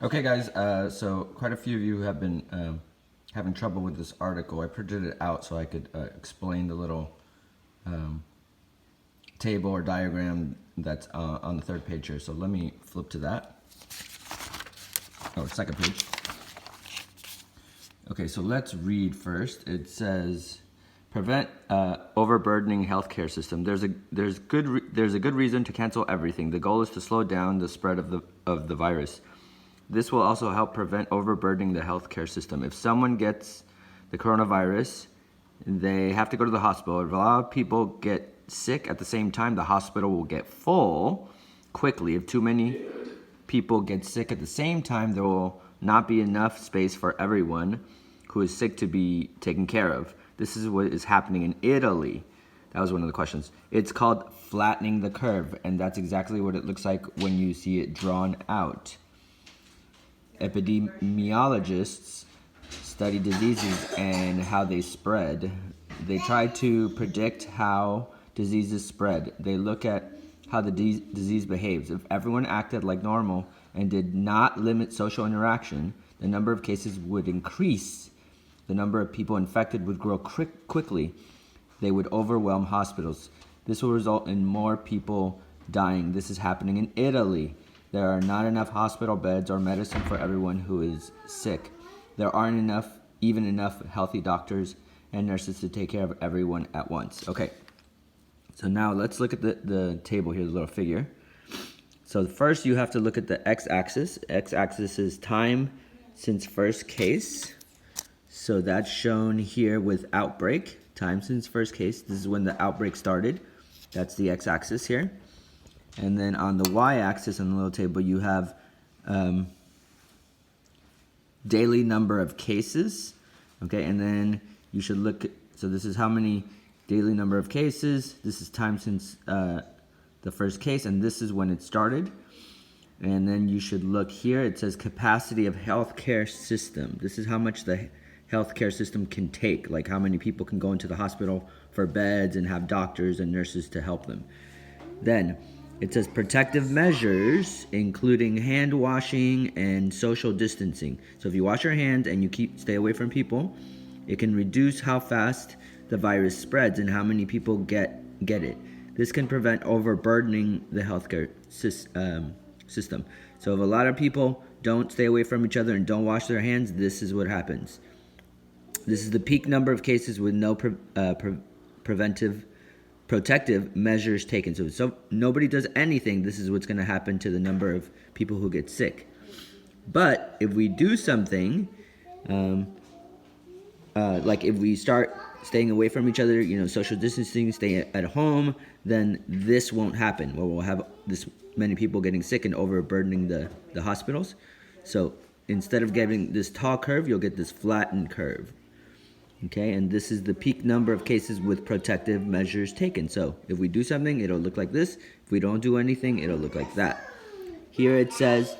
Okay, guys, so quite a few of you have been having trouble with this article. I printed it out so I could explain the little table or diagram that's on the third page here. So let me flip to that. Oh, second page. Okay, so let's read first. It says, prevent overburdening healthcare system. There's a good reason to cancel everything. The goal is to slow down the spread of the virus. This will also help prevent overburdening the healthcare system. If someone gets the coronavirus, they have to go to the hospital. If a lot of people get sick at the same time, the hospital will get full quickly. If too many people get sick at the same time, there will not be enough space for everyone who is sick to be taken care of. This is what is happening in Italy. That was one of the questions. It's called flattening the curve, and that's exactly what it looks like when you see it drawn out. Epidemiologists study diseases and how they spread. They try to predict how diseases spread. They look at how the disease behaves. If everyone acted like normal and did not limit social interaction, the number of cases would increase. The number of people infected would grow quickly. They would overwhelm hospitals. This will result in more people dying. This is happening in Italy. There are not enough hospital beds or medicine for everyone who is sick. There aren't even enough healthy doctors and nurses to take care of everyone at once. Okay, so now let's look at the table here, the little figure. So first you have to look at the x-axis. X-axis is time since first case. So that's shown here with outbreak, time since first case. This is when the outbreak started. That's the x-axis here. And then on the y-axis on the little table, you have daily number of cases. Okay, and then you should look at, so this is how many daily number of cases. This is time since the first case, and this is when it started. And then you should look here. It says capacity of healthcare system. This is how much the healthcare system can take, like how many people can go into the hospital for beds and have doctors and nurses to help them. Then it says protective measures, including hand washing and social distancing. So if you wash your hands and you stay away from people, it can reduce how fast the virus spreads and how many people get it. This can prevent overburdening the healthcare system. So if a lot of people don't stay away from each other and don't wash their hands, this is what happens. This is the peak number of cases with no protective measures taken. So nobody does anything, this is what's going to happen to the number of people who get sick. But if we do something, like if we start staying away from each other, social distancing, staying at home, then this won't happen. Well, we'll have this many people getting sick and overburdening the hospitals. So instead of getting this tall curve, you'll get this flattened curve. Okay, and this is the peak number of cases with protective measures taken. So if we do something, it'll look like this. If we don't do anything, it'll look like that. Here it says,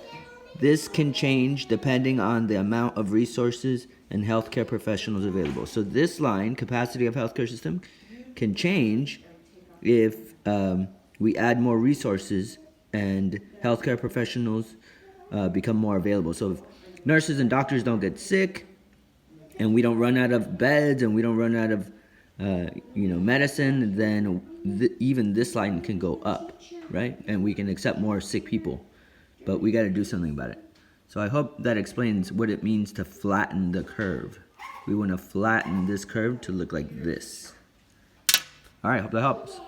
this can change depending on the amount of resources and healthcare professionals available. So this line, capacity of healthcare system, can change if we add more resources and healthcare professionals become more available. So if nurses and doctors don't get sick, and we don't run out of beds, and we don't run out of medicine, then even this line can go up, right? And we can accept more sick people, but we got to do something about it. So I hope that explains what it means to flatten the curve. We want to flatten this curve to look like this. All right, hope that helps.